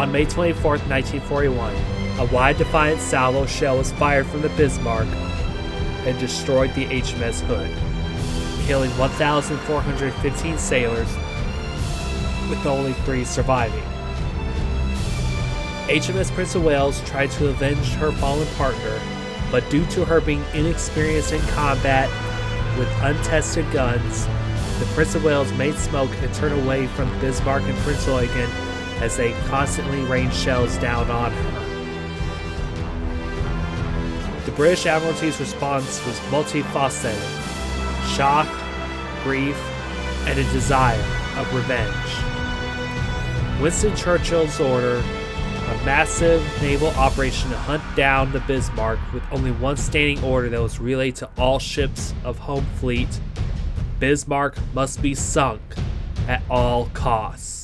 On May 24, 1941, a wide defiant salvo shell was fired from the Bismarck and destroyed the HMS Hood, killing 1,415 sailors, with only 3 surviving. HMS Prince of Wales tried to avenge her fallen partner, but due to her being inexperienced in combat with untested guns, the Prince of Wales made smoke and turned away from Bismarck and Prince Eugen as they constantly rained shells down on her. The British Admiralty's response was multifaceted: shock, grief, and a desire of revenge. Winston Churchill's order a massive naval operation to hunt down the Bismarck, with only one standing order that was relayed to all ships of home fleet: Bismarck must be sunk at all costs.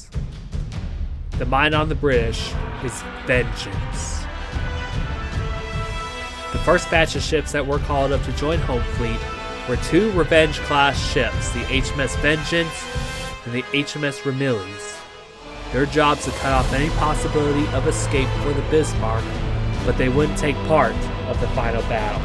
The mine on the British is vengeance. The first batch of ships that were called up to join home fleet were 2 Revenge-class ships, the HMS Vengeance and the HMS Ramillies. Their jobs to cut off any possibility of escape for the Bismarck, but they wouldn't take part of the final battle.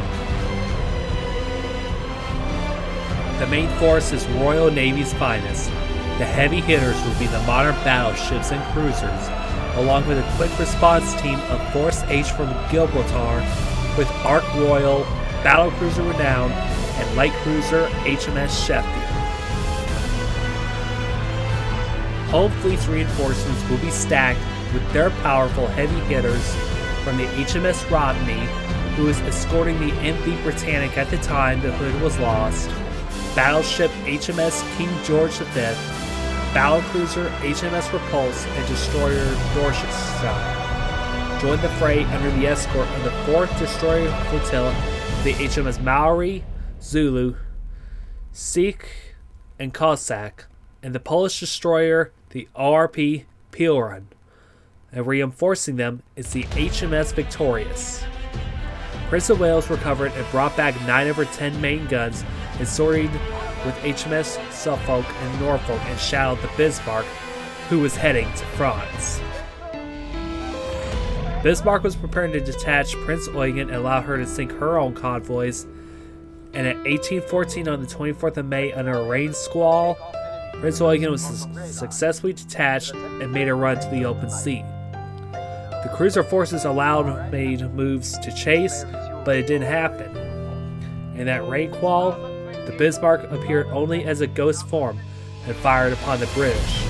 The main force is Royal Navy's finest. The heavy hitters would be the modern battleships and cruisers, along with a quick response team of Force H from Gibraltar, with Ark Royal, Battlecruiser Renown, and light cruiser HMS Sheffield. Home Fleet's reinforcements will be stacked with their powerful heavy hitters from the HMS Rodney, who was escorting the MV Britannic at the time the Hood was lost, battleship HMS King George V, battlecruiser HMS Repulse, and destroyer Dorchester. Joined the fray under the escort of the 4th Destroyer Flotilla, the HMS Maori, Zulu, Sikh, and Cossack, and the Polish destroyer, the ORP Piorun, and reinforcing them is the HMS Victorious. Prince of Wales recovered and brought back 9 of her 10 main guns and sorted with HMS Suffolk and Norfolk and shadowed the Bismarck, who was heading to France. Bismarck was preparing to detach Prince Eugen and allow her to sink her own convoys, and at 1814 on the 24th of May under a rain squall, Prince Eugen was successfully detached and made a run to the open sea. The cruiser forces made moves to chase, but it didn't happen. In that rain squall, the Bismarck appeared only as a ghost form and fired upon the British,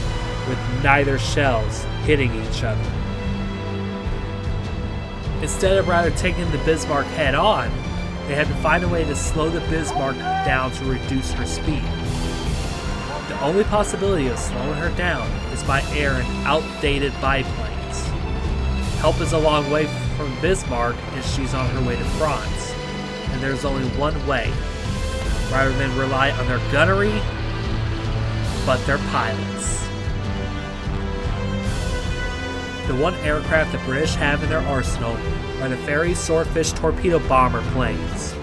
with neither shells hitting each other. Instead of rather taking the Bismarck head on, they had to find a way to slow the Bismarck down to reduce her speed. The only possibility of slowing her down is by air and outdated biplanes. Help is a long way from Bismarck as she's on her way to France, and there's only one way, rather than rely on their gunnery, but their pilots. The one aircraft the British have in their arsenal are the Fairey Swordfish torpedo bomber planes.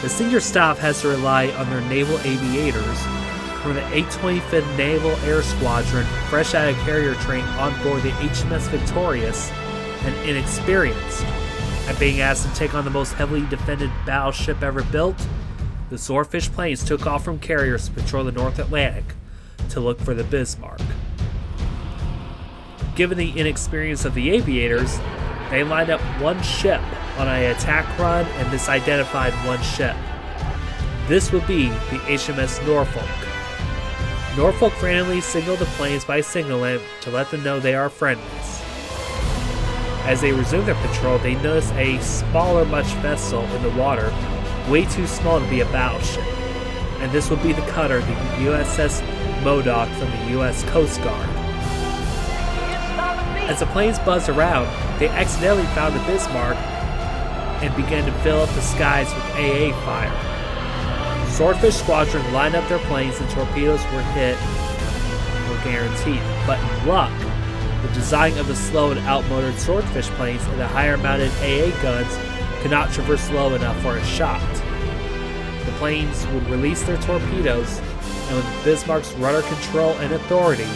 The senior staff has to rely on their naval aviators from the 825th Naval Air Squadron, fresh out of carrier training on board the HMS Victorious and inexperienced. And being asked to take on the most heavily defended battleship ever built, the Swordfish planes took off from carriers to patrol the North Atlantic to look for the Bismarck. Given the inexperience of the aviators, they lined up one ship on an attack run and misidentified one ship. This would be the HMS Norfolk. Norfolk randomly signaled the planes by signal lamp to let them know they are friendlies. As they resumed their patrol, they noticed a smaller vessel in the water, way too small to be a battleship, and this would be the cutter, the USS Modoc from the U.S. Coast Guard. As the planes buzzed around, they accidentally found the Bismarck and began to fill up the skies with AA fire. Swordfish Squadron lined up their planes and torpedoes were guaranteed, but in luck, the design of the slow and outmotored Swordfish planes and the higher mounted AA guns could not traverse low enough for a shot. The planes would release their torpedoes, and with Bismarck's rudder control and authority,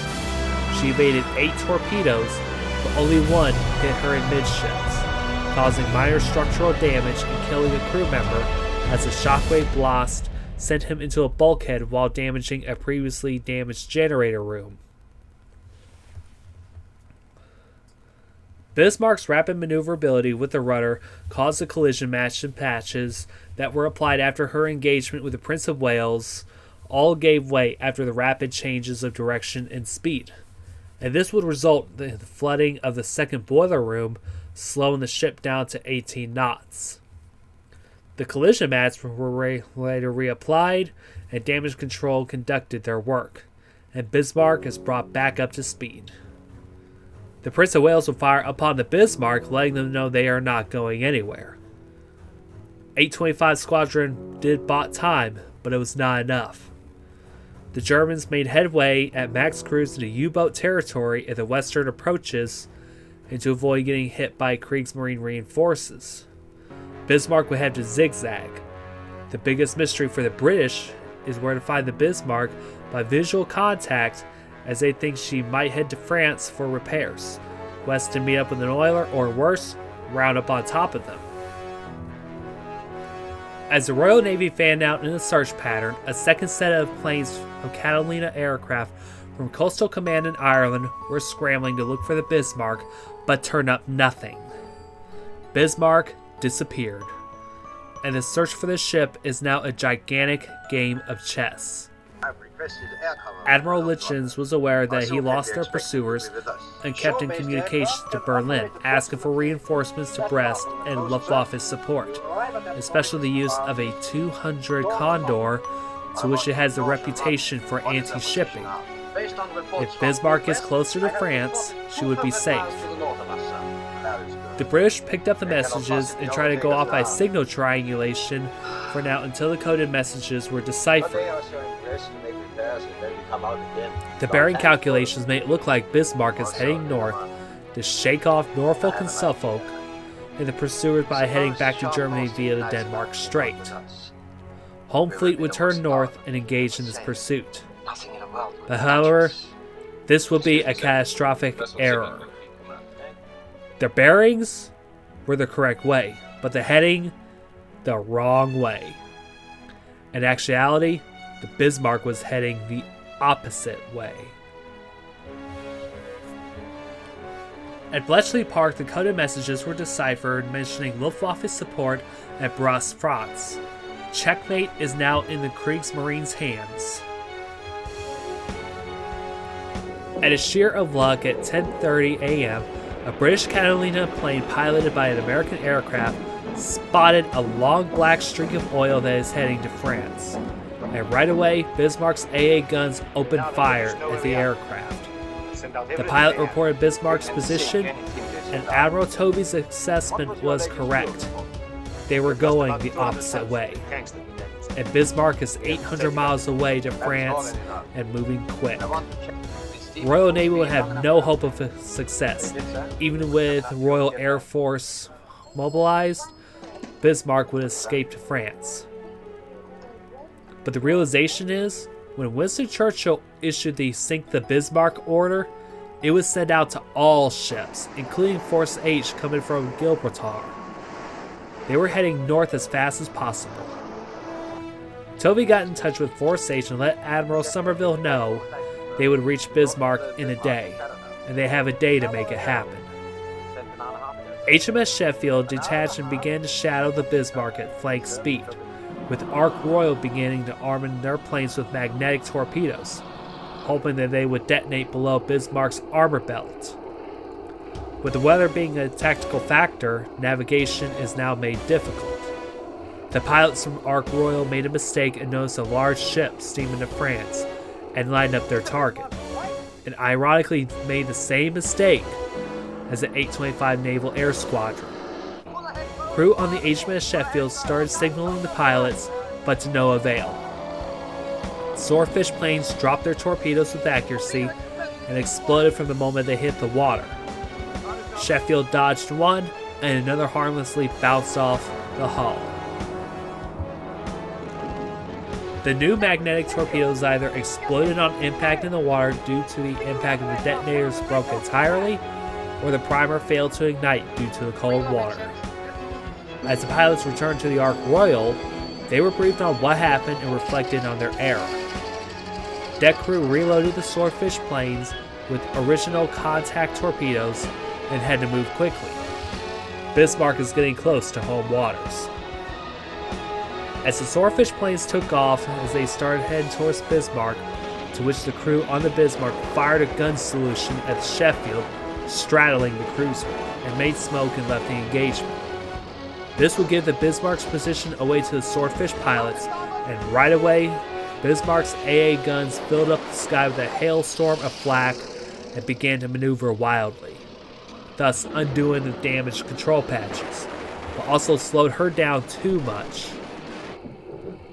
she evaded 8 torpedoes, but Only one hit her in midships, causing minor structural damage and killing a crew member as a shockwave blast sent him into a bulkhead while damaging a previously damaged generator room. Bismarck's rapid maneuverability with the rudder caused a collision match and patches that were applied after her engagement with the Prince of Wales all gave way after the rapid changes of direction and speed, and this would result in the flooding of the second boiler room, slowing the ship down to 18 knots. The collision mats were later reapplied, and damage control conducted their work, and Bismarck is brought back up to speed. The Prince of Wales will fire upon the Bismarck, letting them know they are not going anywhere. 825 Squadron did bought time, but it was not enough. The Germans made headway at max cruise into U-boat territory at the western approaches and to avoid getting hit by Kriegsmarine reinforces. Bismarck would have to zigzag. The biggest mystery for the British is where to find the Bismarck by visual contact, as they think she might head to France for repairs, west to meet up with an oiler, or worse, round up on top of them. As the Royal Navy fanned out in a search pattern, a second set of planes of Catalina aircraft from Coastal Command in Ireland were scrambling to look for the Bismarck, but turned up nothing. Bismarck disappeared, and the search for the ship is now a gigantic game of chess. Admiral Lichens was aware that he lost their pursuers and kept in communication to Berlin, asking for reinforcements to Brest and Luftwaffe's support, especially the use of a 200 Condor, to which it has the reputation for anti-shipping. If Bismarck is closer to France, she would be safe. The British picked up the messages and tried to go off by signal triangulation for now until the coded messages were deciphered. The bearing calculations made it look like Bismarck is heading north to shake off Norfolk and Suffolk, and the pursuers by heading back to Germany via the Denmark Strait. Home fleet would turn north and engage in this pursuit. But however, this would be a catastrophic error. The bearings were the correct way, but the heading, the wrong way. In actuality, the Bismarck was heading the opposite way. At Bletchley Park, the coded messages were deciphered, mentioning Luftwaffe's support at Brest, France. Checkmate is now in the Kriegsmarine's hands. At a sheer of luck at 10:30 a.m., a British Catalina plane piloted by an American aircraft spotted a long black streak of oil that is heading to France. And right away, Bismarck's AA guns opened fire at the aircraft. The pilot reported Bismarck's position, and Admiral Toby's assessment was correct. They were going the opposite way, and Bismarck is 800 miles away to France and moving quick. Royal Navy would have no hope of success. Even with Royal Air Force mobilized, Bismarck would escape to France. But the realization is, when Winston Churchill issued the Sink the Bismarck order, it was sent out to all ships, including Force H coming from Gibraltar. They were heading north as fast as possible. Toby got in touch with Force H and let Admiral Somerville know they would reach Bismarck in a day, and they have a day to make it happen. HMS Sheffield detached and began to shadow the Bismarck at flank speed, with Ark Royal beginning to arm their planes with magnetic torpedoes, hoping that they would detonate below Bismarck's armor belt. With the weather being a tactical factor, navigation is now made difficult. The pilots from Ark Royal made a mistake and noticed a large ship steaming to France and lined up their target, and ironically made the same mistake as the 825 Naval Air Squadron. Crew on the HMS Sheffield started signaling the pilots, but to no avail. Swordfish planes dropped their torpedoes with accuracy and exploded from the moment they hit the water. Sheffield dodged one, and another harmlessly bounced off the hull. The new magnetic torpedoes either exploded on impact in the water due to the impact of the detonators broke entirely, or the primer failed to ignite due to the cold water. As the pilots returned to the Ark Royal, they were briefed on what happened and reflected on their error. Deck crew reloaded the Swordfish planes with original contact torpedoes and had to move quickly. Bismarck is getting close to home waters. As the Swordfish planes took off as they started heading towards Bismarck, to which the crew on the Bismarck fired a gun solution at Sheffield, straddling the cruiser, and made smoke and left the engagement. This would give the Bismarck's position away to the Swordfish pilots, and right away, Bismarck's AA guns filled up the sky with a hailstorm of flak and began to maneuver wildly, thus undoing the damaged control patches, but also slowed her down too much.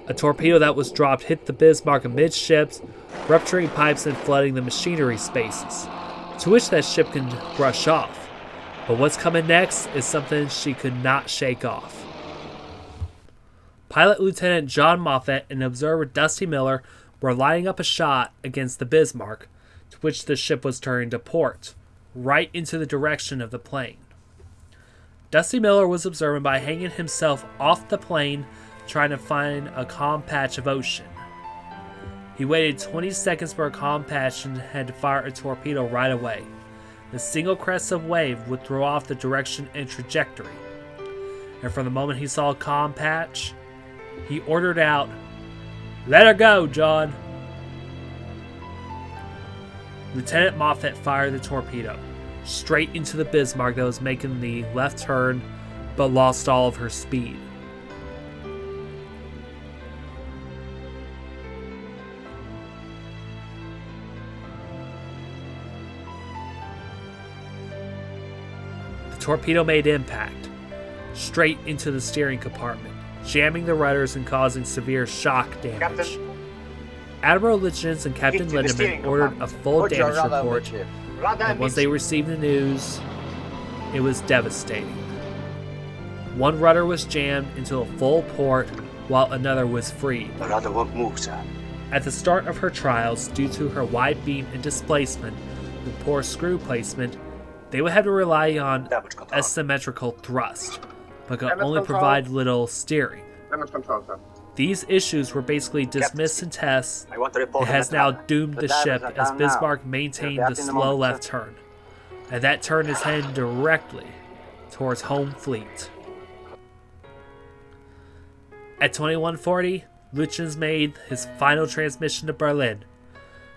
A torpedo that was dropped hit the Bismarck amidships, rupturing pipes and flooding the machinery spaces, to which that ship can brush off. But what's coming next is something she could not shake off. Pilot Lieutenant John Moffat and observer Dusty Miller were lining up a shot against the Bismarck, to which the ship was turning to port, right into the direction of the plane. Dusty Miller was observing by hanging himself off the plane, trying to find a calm patch of ocean. He waited 20 seconds for a calm patch and had to fire a torpedo right away. The single crest of wave would throw off the direction and trajectory. And from the moment he saw a calm patch, he ordered out, "Let her go, John!" Lieutenant Moffat fired the torpedo straight into the Bismarck that was making the left turn, but lost all of her speed. The torpedo made impact straight into the steering compartment, jamming the rudders and causing severe shock damage. Captain. Admiral Litchins and Captain Lindemann ordered a full damage report, and once they received the news, it was devastating. One rudder was jammed into a full port, while another was freed. The rudder won't move, sir. At the start of her trials, due to her wide beam and displacement with poor screw placement, they would have to rely on Damage control. asymmetrical thrust, but could Damage only control. provide little steering. Damage control, sir. These issues were basically dismissed in tests. I want to report It on has that now rudder. doomed the divers ship are as down now. Bismarck maintained They'll the be out in a slow moment, left sir. turn, and that turn is heading directly towards home fleet. At 2140, Lütjens made his final transmission to Berlin.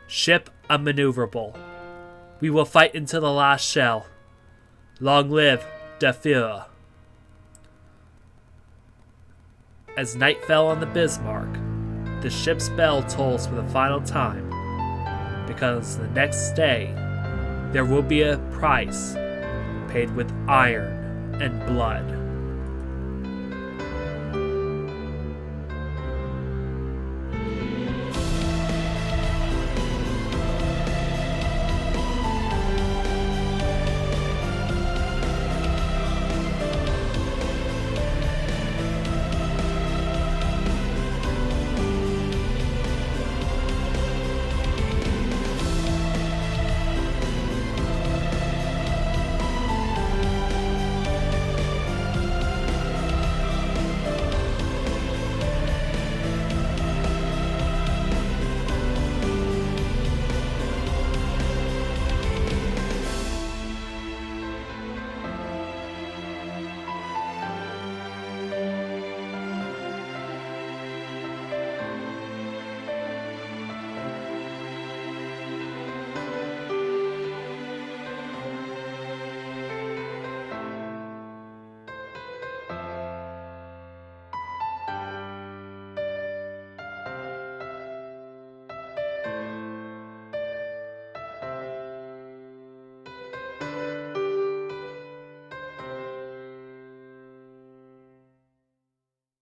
Ship unmaneuverable. We will fight until the last shell. Long live der Führer. As night fell on the Bismarck, the ship's bell tolls for the final time, because the next day there will be a price paid with iron and blood.